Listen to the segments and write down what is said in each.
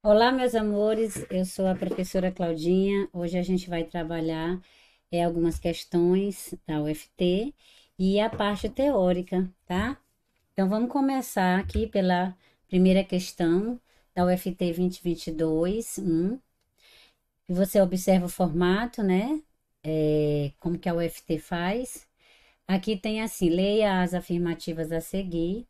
Olá, meus amores, eu sou a professora Claudinha. Hoje a gente vai trabalhar algumas questões da UFT e a parte teórica, tá? Então vamos começar aqui pela primeira questão da UFT 2022, e você observa o formato, né? Como que a UFT faz. Aqui tem assim, leia as afirmativas a seguir.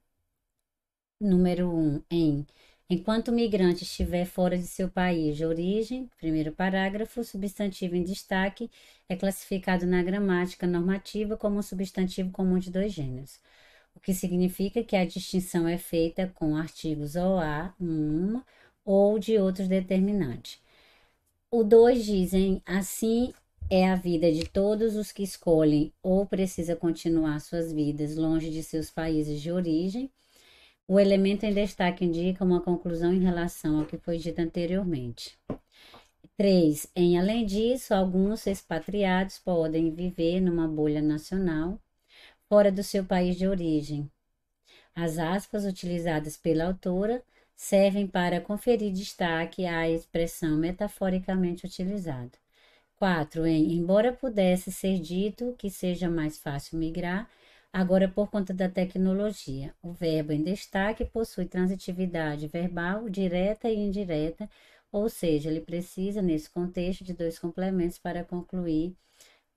Número 1, enquanto o migrante estiver fora de seu país de origem, primeiro parágrafo, o substantivo em destaque é classificado na gramática normativa como um substantivo comum de dois gêneros, o que significa que a distinção é feita com artigos ou a, uma, ou de outros determinantes. O 2 dizem, assim é a vida de todos os que escolhem ou precisam continuar suas vidas longe de seus países de origem. O elemento em destaque indica uma conclusão em relação ao que foi dito anteriormente. 3. Além disso, alguns expatriados podem viver numa bolha nacional fora do seu país de origem. As aspas utilizadas pela autora servem para conferir destaque à expressão metaforicamente utilizada. 4. Embora pudesse ser dito que seja mais fácil migrar, agora por conta da tecnologia, o verbo em destaque possui transitividade verbal direta e indireta, ou seja, ele precisa, nesse contexto, de dois complementos para concluir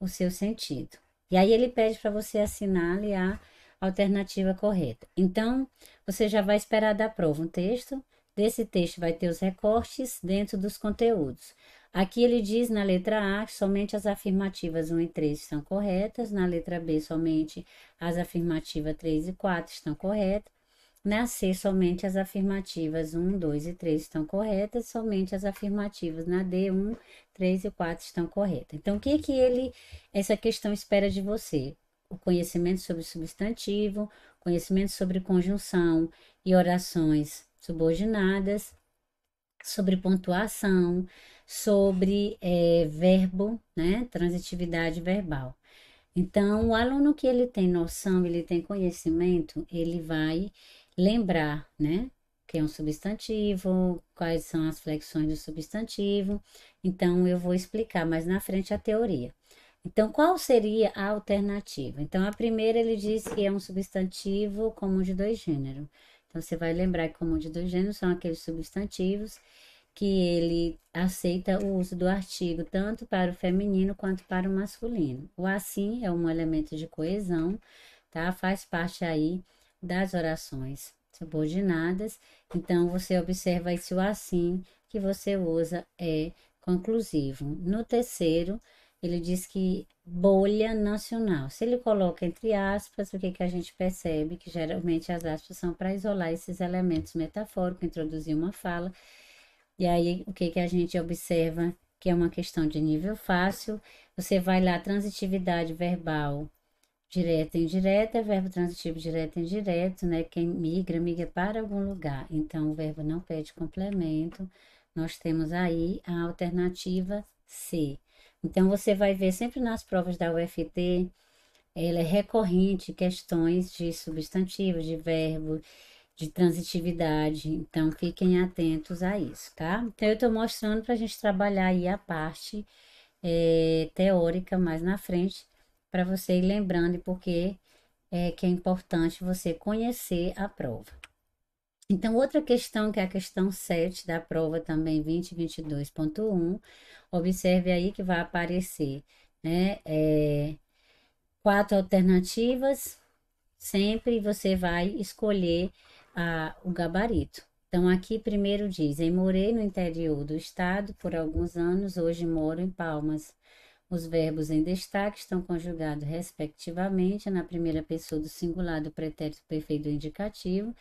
o seu sentido. E aí ele pede para você assinar ali a alternativa correta. Então, você já vai esperar da prova um texto. Desse texto vai ter os recortes dentro dos conteúdos. Aqui ele diz na letra A que somente as afirmativas 1 e 3 estão corretas, na letra B somente as afirmativas 3 e 4 estão corretas, na C somente as afirmativas 1, 2 e 3 estão corretas, somente as afirmativas na D 1, 3 e 4 estão corretas. Então, o que que essa questão espera de você? O conhecimento sobre substantivo, conhecimento sobre conjunção e orações subordinadas, sobre pontuação, sobre verbo, né? Transitividade verbal. Então, o aluno que ele tem noção, ele tem conhecimento, ele vai lembrar, né? Que é um substantivo, quais são as flexões do substantivo. Então, eu vou explicar mais na frente a teoria. Então, qual seria a alternativa? Então, a primeira ele diz que é um substantivo comum de dois gêneros. Então, você vai lembrar que comum de dois gêneros são aqueles substantivos que ele aceita o uso do artigo tanto para o feminino quanto para o masculino. O assim é um elemento de coesão, tá? Faz parte aí das orações subordinadas. Então, você observa aí se o assim que você usa é conclusivo. No terceiro, ele diz que bolha nacional. Se ele coloca entre aspas, o que que a gente percebe? Que geralmente as aspas são para isolar esses elementos metafóricos, introduzir uma fala. E aí, o que que a gente observa? Que é uma questão de nível fácil. Você vai lá, transitividade verbal direta e indireta, verbo transitivo direto e indireto, né? Quem migra, migra para algum lugar. Então, o verbo não pede complemento. Nós temos aí a alternativa C. Então, você vai ver sempre nas provas da UFT, ela é recorrente, questões de substantivos, de verbo, de transitividade. Então, fiquem atentos a isso, tá? Então, eu estou mostrando para a gente trabalhar aí a parte teórica mais na frente, para você ir lembrando e porque que é importante você conhecer a prova. Então, outra questão, que é a questão 7 da prova também 2022.1, observe aí que vai aparecer, né, quatro alternativas, sempre você vai escolher o gabarito. Então, aqui primeiro diz: morei no interior do estado por alguns anos, hoje moro em Palmas. Os verbos em destaque estão conjugados respectivamente na primeira pessoa do singular do pretérito perfeito do indicativo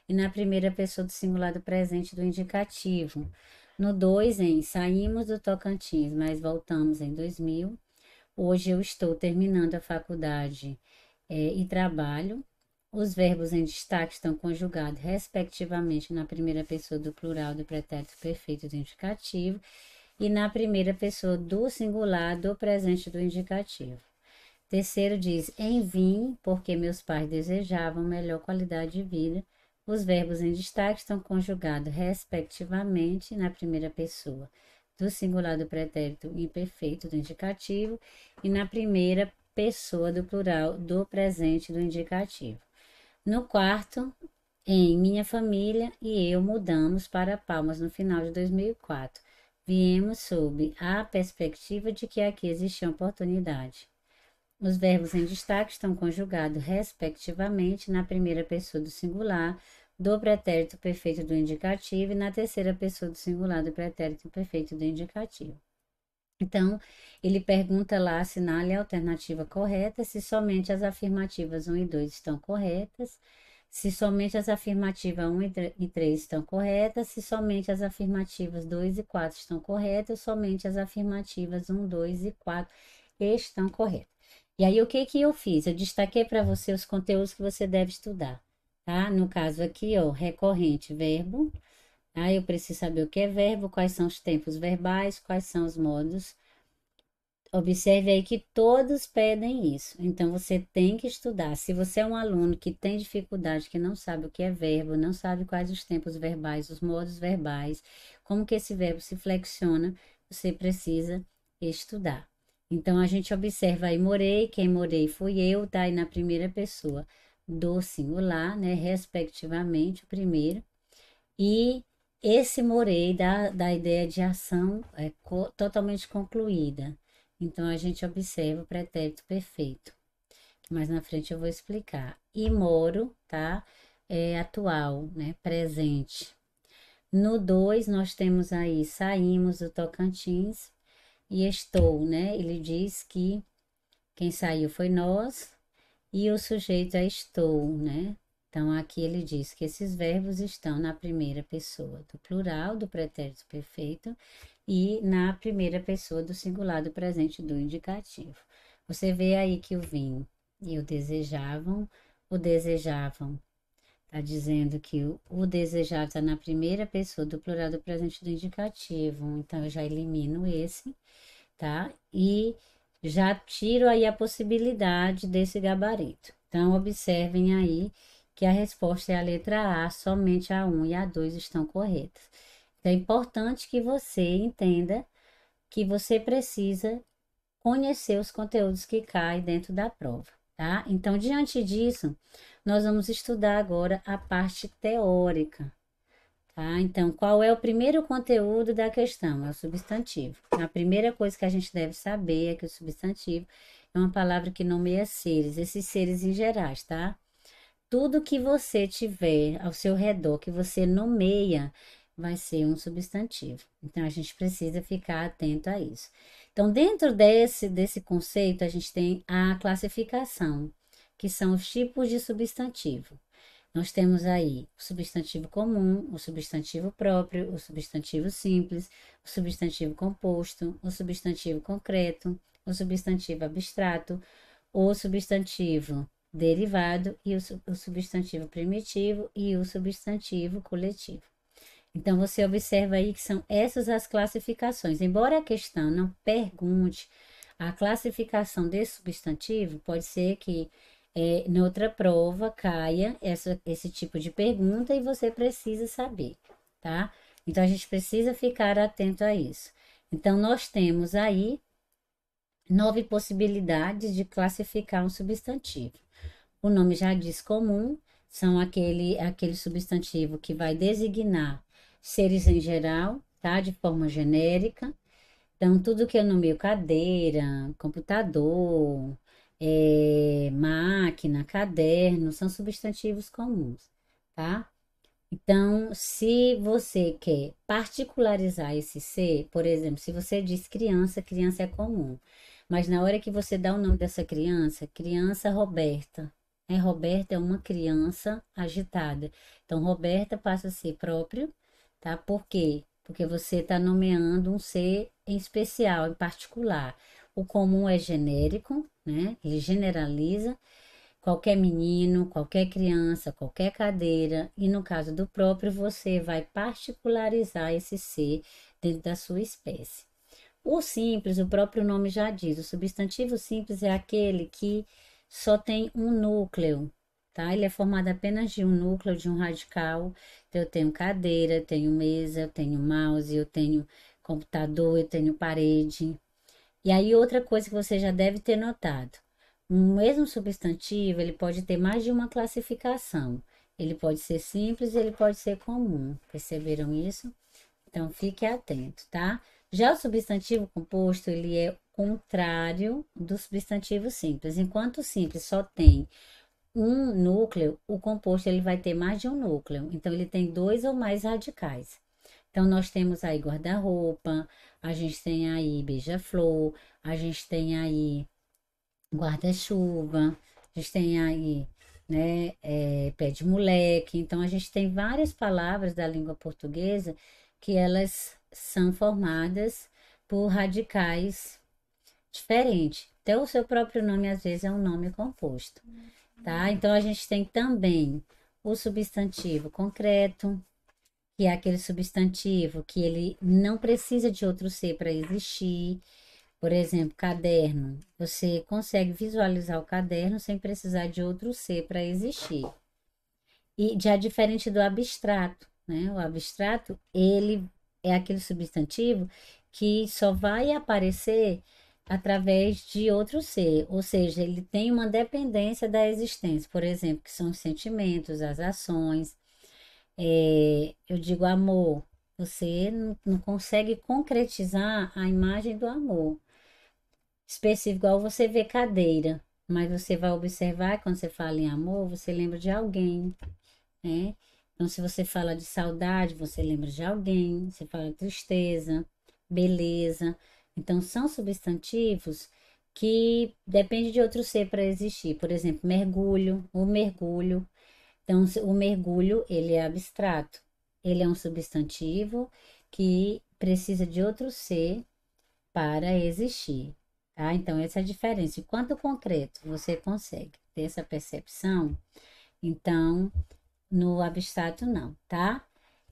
e na primeira pessoa do singular do presente do indicativo. No 2, saímos do Tocantins, mas voltamos em 2000. Hoje eu estou terminando a faculdade e trabalho. Os verbos em destaque estão conjugados respectivamente na primeira pessoa do plural do pretérito perfeito do indicativo e na primeira pessoa do singular do presente do indicativo. Terceiro diz: vim porque meus pais desejavam melhor qualidade de vida, Os verbos em destaque estão conjugados respectivamente na primeira pessoa do singular do pretérito imperfeito do indicativo e na primeira pessoa do plural do presente do indicativo. No quarto, em minha família e eu mudamos para Palmas no final de 2004. Viemos sob a perspectiva de que aqui existia oportunidade. Os verbos em destaque estão conjugados respectivamente na primeira pessoa do singular do pretérito perfeito do indicativo e na terceira pessoa do singular do pretérito perfeito do indicativo. Então, ele pergunta lá, assinale a alternativa correta, se somente as afirmativas 1 e 2 estão corretas, se somente as afirmativas 1 e 3 estão corretas, se somente as afirmativas 2 e 4 estão corretas, somente as afirmativas 1, 2 e 4 estão corretas. E aí, o que eu fiz? Eu destaquei para você os conteúdos que você deve estudar, tá? No caso aqui, ó, recorrente, verbo. Tá? Eu preciso saber o que é verbo, quais são os tempos verbais, quais são os modos. Observe aí que todos pedem isso. Então, você tem que estudar. Se você é um aluno que tem dificuldade, que não sabe o que é verbo, não sabe quais os tempos verbais, os modos verbais, como que esse verbo se flexiona, você precisa estudar. Então, a gente observa aí, morei, quem morei fui eu, tá aí na primeira pessoa do singular, né, respectivamente, o primeiro. E esse morei dá ideia de ação totalmente concluída. Então, a gente observa o pretérito perfeito, que mais na frente eu vou explicar. E moro, tá? É atual, né? Presente. No 2, nós temos aí, saímos do Tocantins e estou, né? Ele diz que quem saiu foi nós e o sujeito é estou, né? Então, aqui ele diz que esses verbos estão na primeira pessoa do plural do pretérito perfeito e na primeira pessoa do singular do presente do indicativo. Você vê aí que o vim e o desejavam, está dizendo que o desejado está na primeira pessoa do plural do presente do indicativo. Então, eu já elimino esse, tá? E já tiro aí a possibilidade desse gabarito. Então, observem aí que a resposta é a letra A, somente a 1 e a 2 estão corretas. Então, é importante que você entenda que você precisa conhecer os conteúdos que caem dentro da prova, tá? Então, diante disso, nós vamos estudar agora a parte teórica, tá? Então, qual é o primeiro conteúdo da questão? É o substantivo. A primeira coisa que a gente deve saber é que o substantivo é uma palavra que nomeia seres, esses seres em gerais, tá? Tudo que você tiver ao seu redor, que você nomeia, vai ser um substantivo. Então, a gente precisa ficar atento a isso. Então, dentro desse conceito, a gente tem a classificação, que são os tipos de substantivo. Nós temos aí o substantivo comum, o substantivo próprio, o substantivo simples, o substantivo composto, o substantivo concreto, o substantivo abstrato, o substantivo derivado e o substantivo primitivo e o substantivo coletivo. Então, você observa aí que são essas as classificações. Embora a questão não pergunte a classificação desse substantivo, pode ser que noutra prova caia esse tipo de pergunta e você precisa saber, tá? Então, a gente precisa ficar atento a isso. Então, nós temos aí 9 possibilidades de classificar um substantivo. O nome já diz comum, são aquele substantivo que vai designar seres em geral, tá? De forma genérica. Então, tudo que eu nomeio cadeira, computador, máquina, caderno, são substantivos comuns, tá? Então, se você quer particularizar esse ser, por exemplo, se você diz criança, criança é comum. Mas na hora que você dá o nome dessa criança, criança Roberta, né? Roberta é uma criança agitada. Então, Roberta passa a ser próprio, tá? Por quê? Porque você está nomeando um ser em especial, em particular. O comum é genérico, né? Ele generaliza qualquer menino, qualquer criança, qualquer cadeira, e no caso do próprio, você vai particularizar esse ser dentro da sua espécie. O simples, o próprio nome já diz, o substantivo simples é aquele que só tem um núcleo, tá? Ele é formado apenas de um núcleo, de um radical. Então, eu tenho cadeira, eu tenho mesa, eu tenho mouse, eu tenho computador, eu tenho parede. E aí, outra coisa que você já deve ter notado. Um mesmo substantivo, ele pode ter mais de uma classificação. Ele pode ser simples, ele pode ser comum. Perceberam isso? Então, fique atento, tá? Já o substantivo composto, ele é contrário do substantivo simples. Enquanto o simples só tem um núcleo, o composto ele vai ter mais de um núcleo. Então, ele tem dois ou mais radicais. Então, nós temos aí guarda-roupa, a gente tem aí beija-flor, a gente tem aí guarda-chuva, a gente tem aí, né, pé de moleque. Então, a gente tem várias palavras da língua portuguesa que elas são formadas por radicais diferentes. Até o seu próprio nome, às vezes, é um nome composto, tá? Então, a gente tem também o substantivo concreto, que é aquele substantivo que ele não precisa de outro ser para existir. Por exemplo, caderno. Você consegue visualizar o caderno sem precisar de outro ser para existir. E já diferente do abstrato, né? O abstrato, ele é aquele substantivo que só vai aparecer através de outro ser, ou seja, ele tem uma dependência da existência, por exemplo, que são os sentimentos, as ações. Eu digo amor, você não consegue concretizar a imagem do amor específico, igual você vê cadeira, mas você vai observar quando você fala em amor, você lembra de alguém, né? Então, se você fala de saudade, você lembra de alguém, você fala de tristeza, beleza. Então, são substantivos que dependem de outro ser para existir. Por exemplo, mergulho, o mergulho. Então, o mergulho, ele é abstrato. Ele é um substantivo que precisa de outro ser para existir, tá? Então, essa é a diferença. Enquanto concreto você consegue ter essa percepção, então, no abstrato não, tá?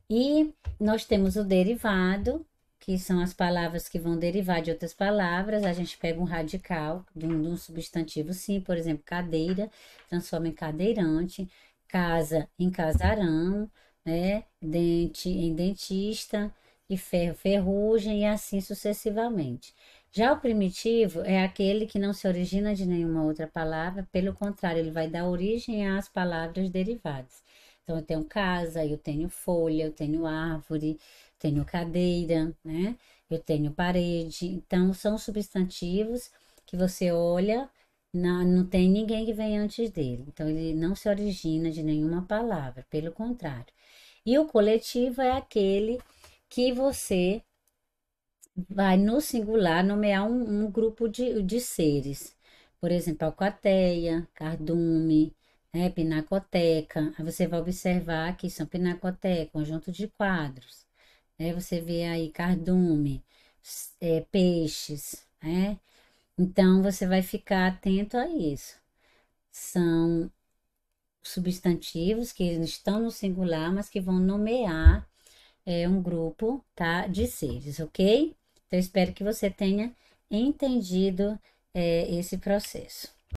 E nós temos o derivado, que são as palavras que vão derivar de outras palavras. A gente pega um radical de um substantivo sim, por exemplo, cadeira, transforma em cadeirante, casa em casarão, né? Dente em dentista, e ferro, ferrugem, e assim sucessivamente. Já o primitivo é aquele que não se origina de nenhuma outra palavra, pelo contrário, ele vai dar origem às palavras derivadas. Então, eu tenho casa, eu tenho folha, eu tenho árvore, tenho cadeira, né? Eu tenho parede. Então, são substantivos que você olha, não tem ninguém que vem antes dele. Então, ele não se origina de nenhuma palavra, pelo contrário. E o coletivo é aquele que você vai no singular nomear um grupo de seres. Por exemplo, alcateia, cardume, né, pinacoteca. Aí você vai observar que são pinacoteca, conjunto de quadros. Aí você vê aí cardume, peixes, né? Então você vai ficar atento a isso. São substantivos que estão no singular, mas que vão nomear um grupo, tá, de seres, ok? Então, espero que você tenha entendido esse processo.